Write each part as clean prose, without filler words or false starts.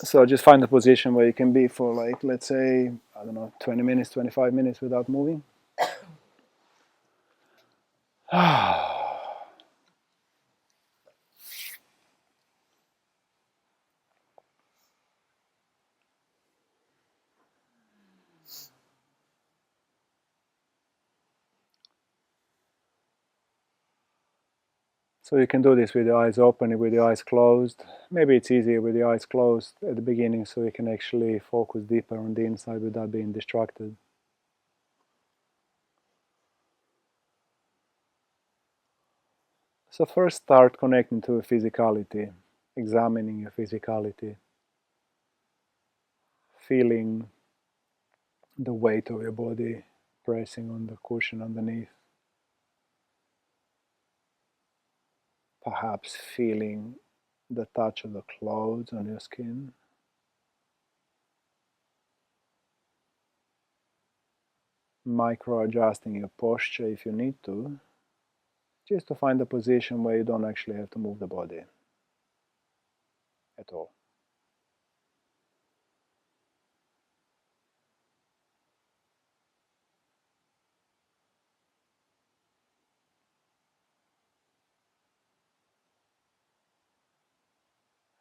So just find a position where you can be for, like, let's say, I don't know, 20 minutes, 25 minutes without moving. So you can do this with your eyes open, with your eyes closed. Maybe it's easier with your eyes closed at the beginning, so you can actually focus deeper on the inside without being distracted. So first start connecting to physicality, examining your physicality, feeling the weight of your body pressing on the cushion underneath. Perhaps feeling the touch of the clothes on your skin. Micro adjusting your posture if you need to, just to find a position where you don't actually have to move the body at all.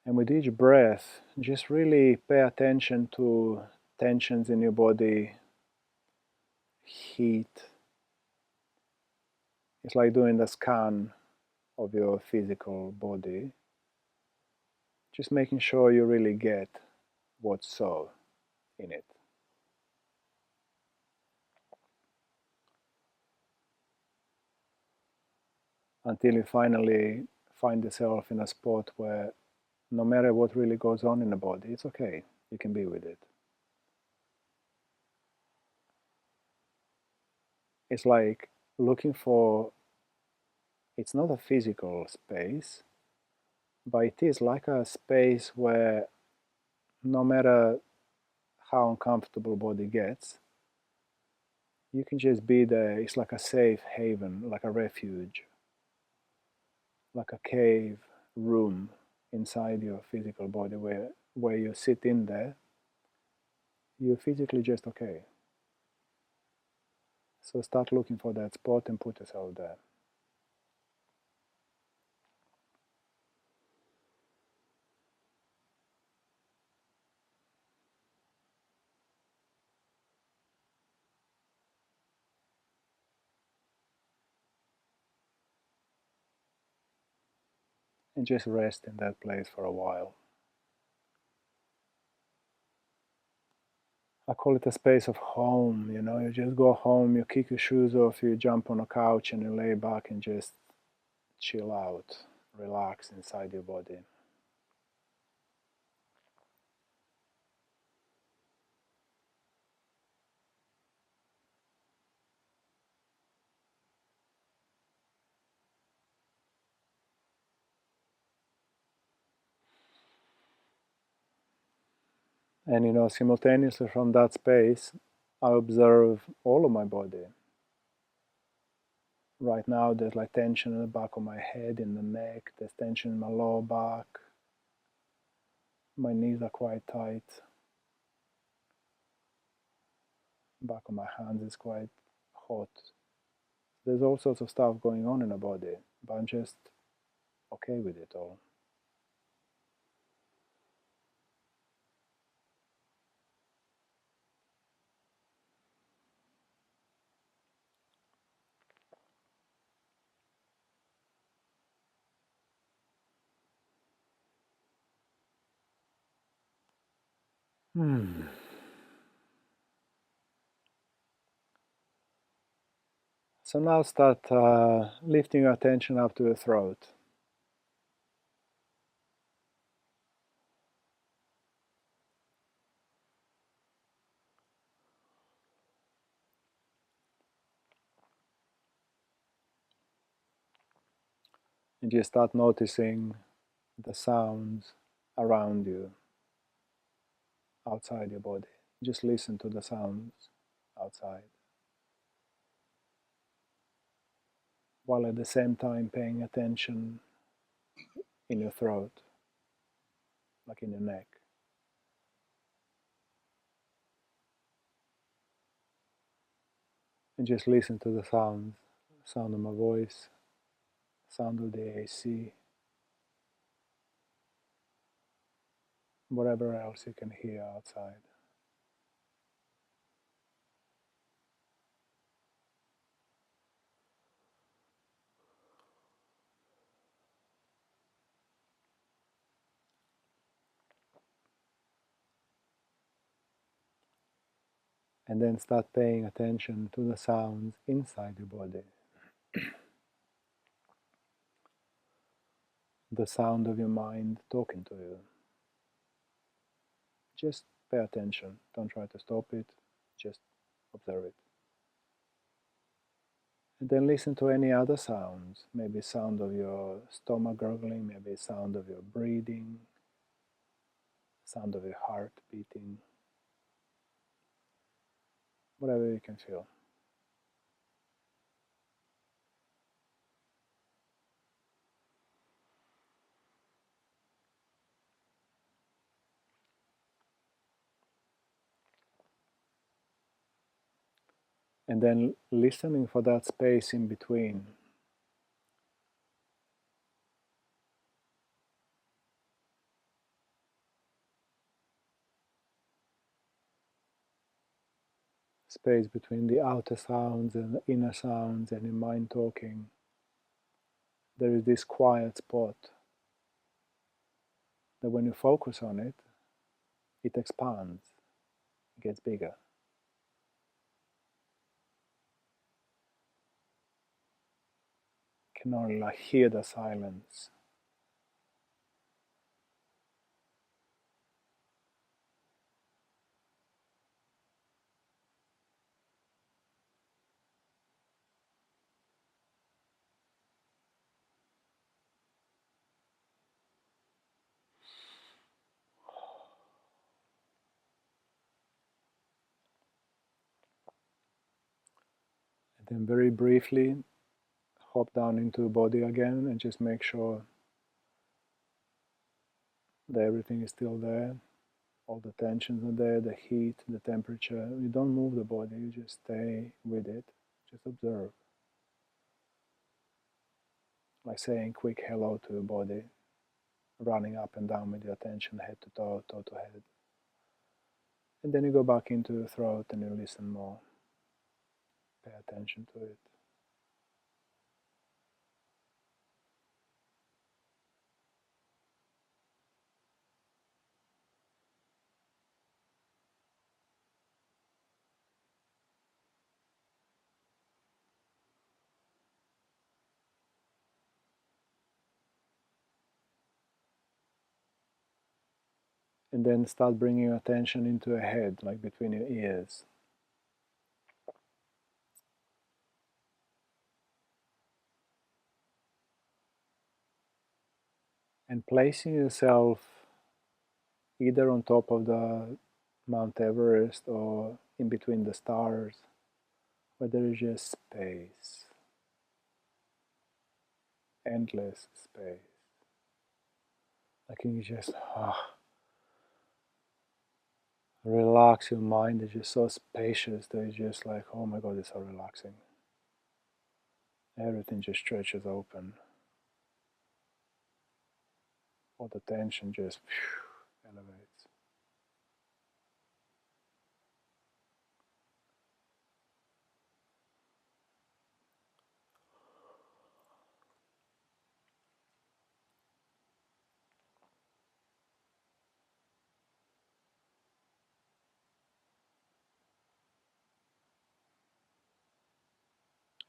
And with each breath, just really pay attention to tensions in your body, heat. It's like doing the scan of your physical body, just making sure you really get what's so in it. Until you finally find yourself in a spot where no matter what really goes on in the body, it's okay. You can be with it. It's like looking for, it's not a physical space, but it is like a space where no matter how uncomfortable body gets, you can just be there. It's like a safe haven, like a refuge, like a cave room inside your physical body where you sit in there, you're physically just okay. So start looking for that spot and put yourself there. And just rest in that place for a while. I call it a space of home, you know, you just go home, you kick your shoes off, you jump on a couch and you lay back and just chill out, relax inside your body. And, you know, simultaneously from that space, I observe all of my body. Right now, there's like tension in the back of my head, in the neck, there's tension in my lower back. My knees are quite tight. Back of my hands is quite hot. There's all sorts of stuff going on in the body, but I'm just okay with it all. Hmm. So now start lifting your attention up to the throat. And you start noticing the sounds around you, outside your body. Just listen to the sounds outside, while at the same time paying attention in your throat, like in your neck. and just listen to the sounds, sound of my voice, sound of the AC, whatever else you can hear outside. And then start paying attention to the sounds inside your body. The sound of your mind talking to you. Just pay attention. Don't try to stop it. Just observe it. And then listen to any other sounds. Maybe sound of your stomach gurgling, maybe sound of your breathing, sound of your heart beating, whatever you can feel. And then listening for that space in between. Space between the outer sounds and the inner sounds and your mind talking. There is this quiet spot that when you focus on it, it expands, it gets bigger. You can only hear the silence. And then very briefly, hop down into the body again and just make sure that everything is still there. All the tensions are there, the heat, the temperature. You don't move the body, you just stay with it. Just observe. Like saying quick hello to your body, running up and down with your attention head to toe, toe to head. And then you go back into the throat and you listen more. Pay attention to it. And then start bringing your attention into your head, like between your ears. And placing yourself either on top of the Mount Everest or in between the stars, where there is just space, endless space. Like you just relax your mind. It's just so spacious that it's just like, oh my God, it's so relaxing. Everything just stretches open. All the tension just elevates.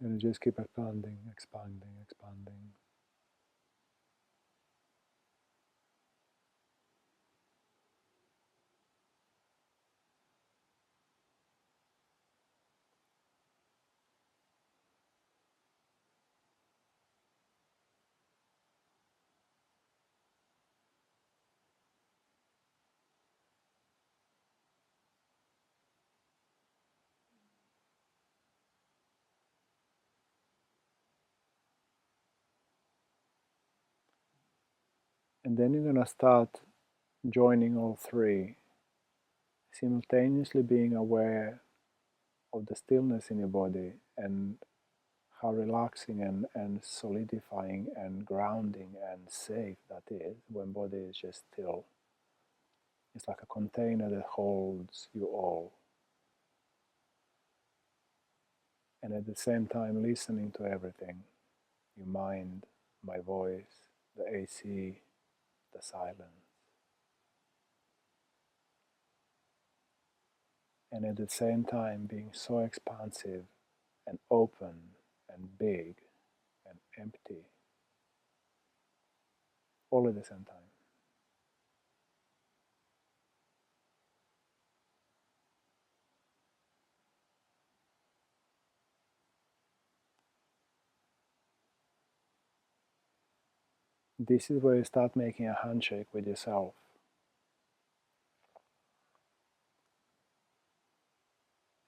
And you just keep expanding, expanding, expanding. And then you're going to start joining all three, simultaneously being aware of the stillness in your body, and how relaxing and solidifying and grounding and safe that is when body is just still. It's like a container that holds you all. And at the same time listening to everything, your mind, my voice, the AC, the silence. And at the same time being so expansive and open and big and empty, all at the same time. This is where you start making a handshake with yourself.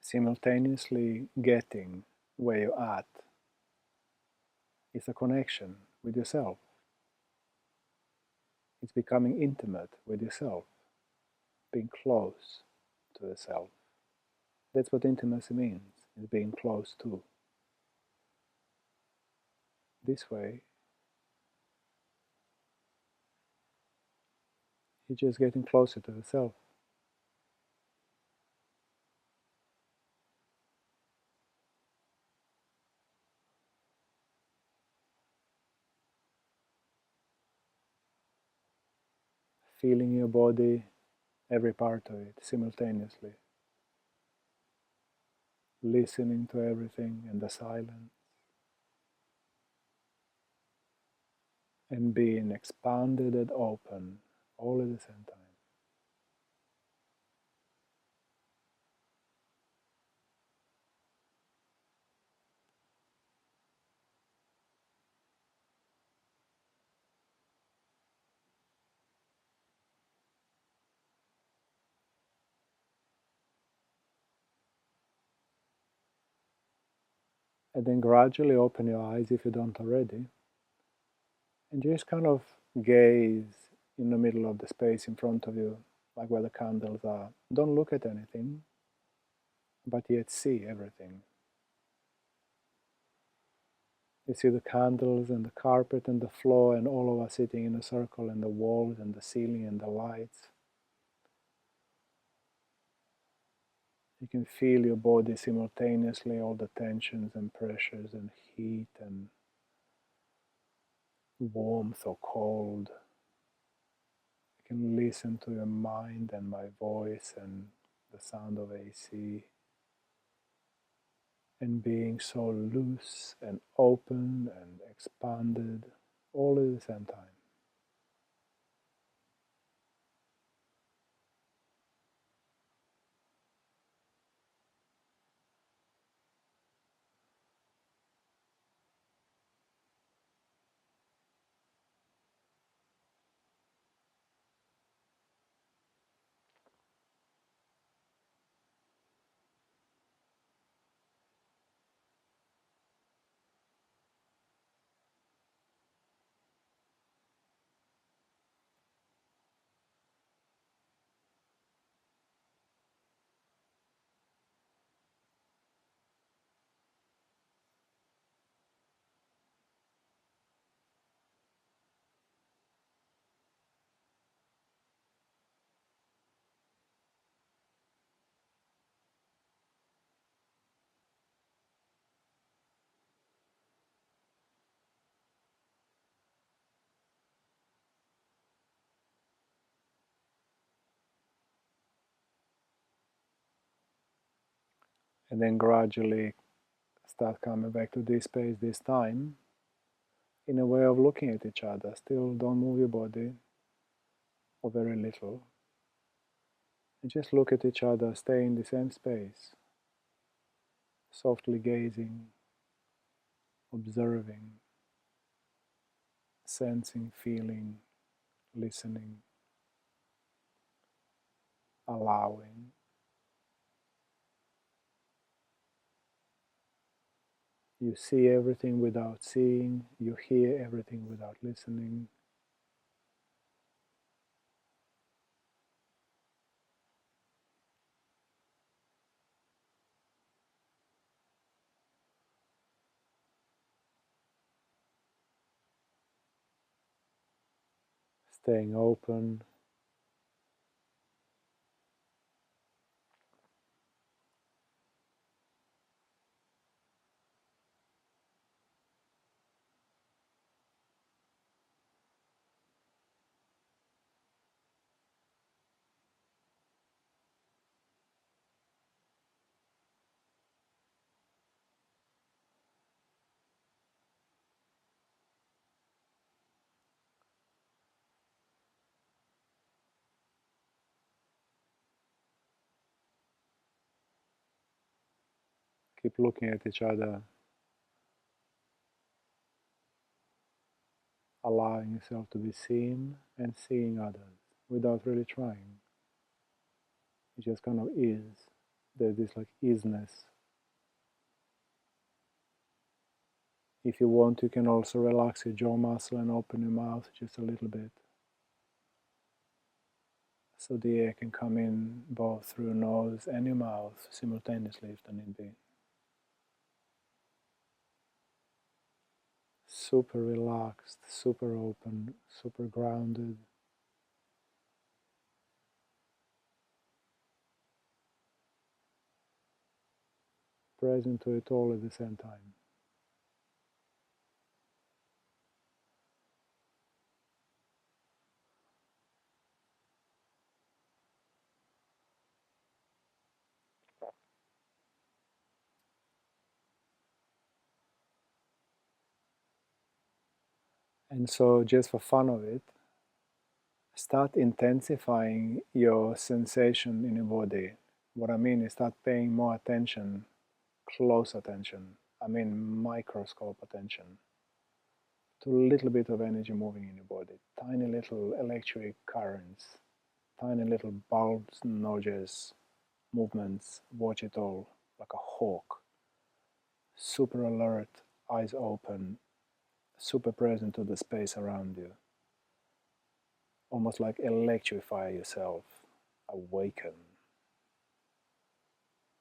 Simultaneously getting where you're at is a connection with yourself. It's becoming intimate with yourself, being close to the self. That's what intimacy means, is being close to. This way, you're just getting closer to the self. Feeling your body, every part of it, simultaneously. Listening to everything in the silence. And being expanded and open all at the same time. And then gradually open your eyes if you don't already. And just kind of gaze in the middle of the space in front of you, like where the candles are. Don't look at anything, but yet see everything. You see the candles and the carpet and the floor and all of us sitting in a circle and the walls and the ceiling and the lights. You can feel your body simultaneously, all the tensions and pressures and heat and warmth or cold. You can listen to your mind and my voice and the sound of AC. And being so loose and open and expanded all at the same time. And then gradually start coming back to this space, this time, in a way of looking at each other. Still don't move your body, or very little. And just look at each other, stay in the same space, softly gazing, observing, sensing, feeling, listening, allowing. You see everything without seeing, you hear everything without listening. staying open. Keep looking at each other, allowing yourself to be seen and seeing others without really trying. It just kind of is. There's this like isness. If you want, you can also relax your jaw muscle and open your mouth just a little bit. So the air can come in both through your nose and your mouth simultaneously if there need be. Super relaxed, super open, super grounded. Present to it all at the same time. And so, just for fun of it, start intensifying your sensation in your body. What I mean is start paying more attention, close attention, I mean microscope attention, to a little bit of energy moving in your body. Tiny little electric currents, tiny little bulbs, nudges, movements. Watch it all like a hawk. Super alert, eyes open, super present to the space around you. Almost like electrify yourself. Awaken.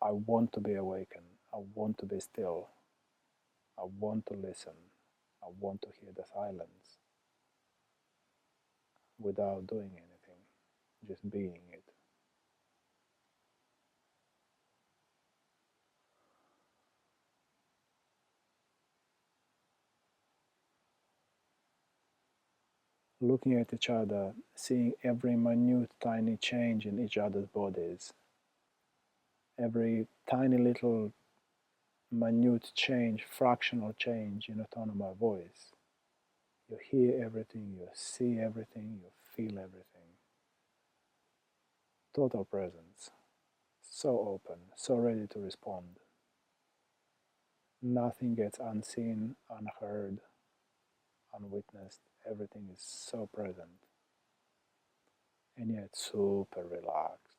I want to be awakened. I want to be still. I want to listen. I want to hear the silence without doing anything, just being it. Looking at each other, seeing every minute tiny change in each other's bodies, every tiny little minute change, fractional change in a tone of my voice. You hear everything, you see everything, you feel everything. Total presence. So open, so ready to respond. Nothing gets unseen, unheard, unwitnessed. Everything is so present and yet super relaxed.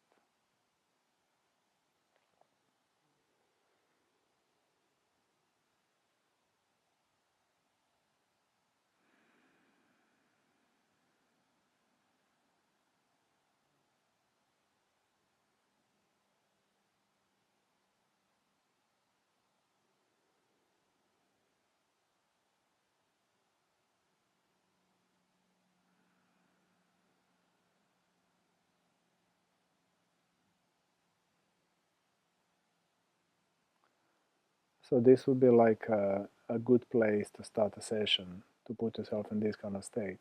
So this would be like a good place to start a session, to put yourself in this kind of state,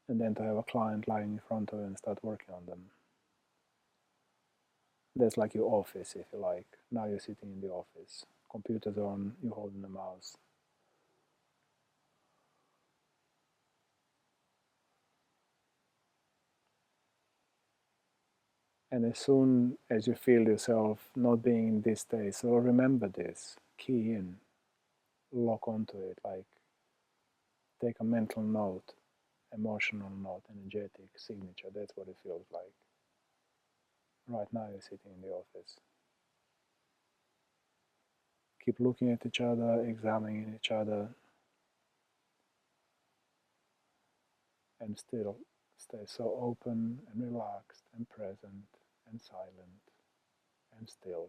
and then to have a client lying in front of you and start working on them. That's like your office, if you like. Now you're sitting in the office. Computer's on, you're holding the mouse. And as soon as you feel yourself not being in this state, so remember this, key in, lock onto it, like take a mental note, emotional note, energetic signature. That's what it feels like. Right now you're sitting in the office. Keep looking at each other, examining each other, and still stay so open and relaxed and present and silent and still.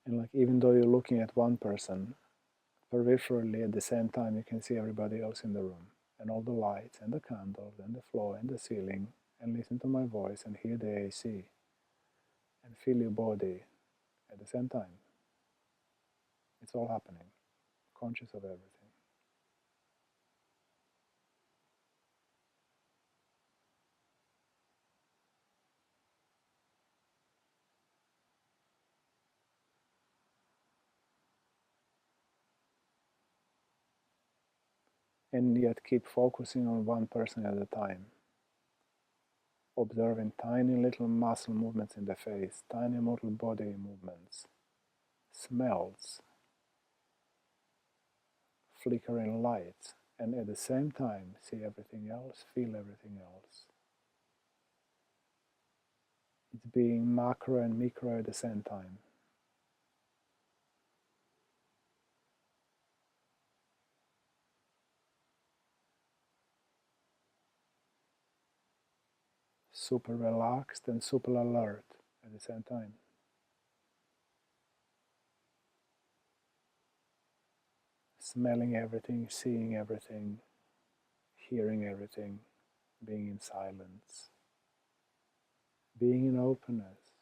And like even though you're looking at one person, peripherally at the same time you can see everybody else in the room, and all the lights and the candles and the floor and the ceiling, and listen to my voice and hear the AC and feel your body at the same time. It's all happening, conscious of everything. And yet keep focusing on one person at a time, observing tiny little muscle movements in the face, tiny little body movements, smells, flickering lights, and at the same time see everything else, feel everything else. It's being macro and micro at the same time. Super relaxed and super alert at the same time. Smelling everything, seeing everything, hearing everything, being in silence, being in openness,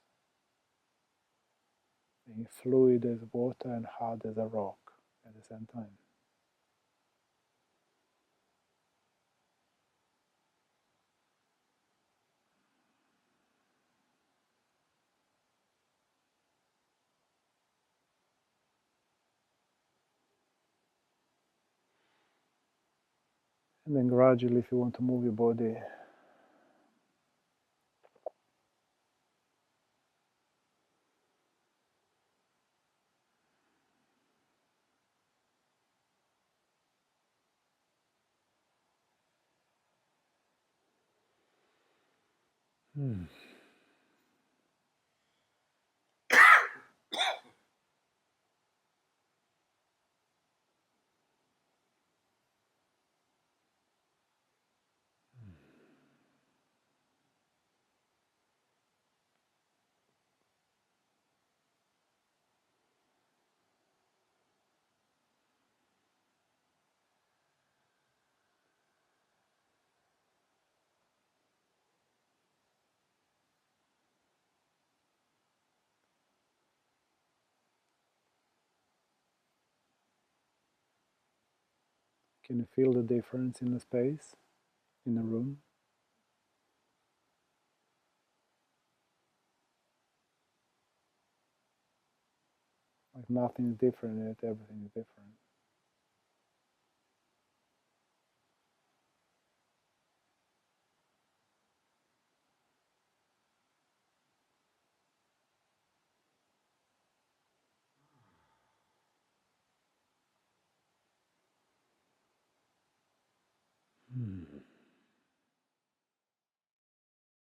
being fluid as water and hard as a rock at the same time. And then gradually, if you want to move your body, can you feel the difference in the space, in the room? Like nothing is different, yet everything is different.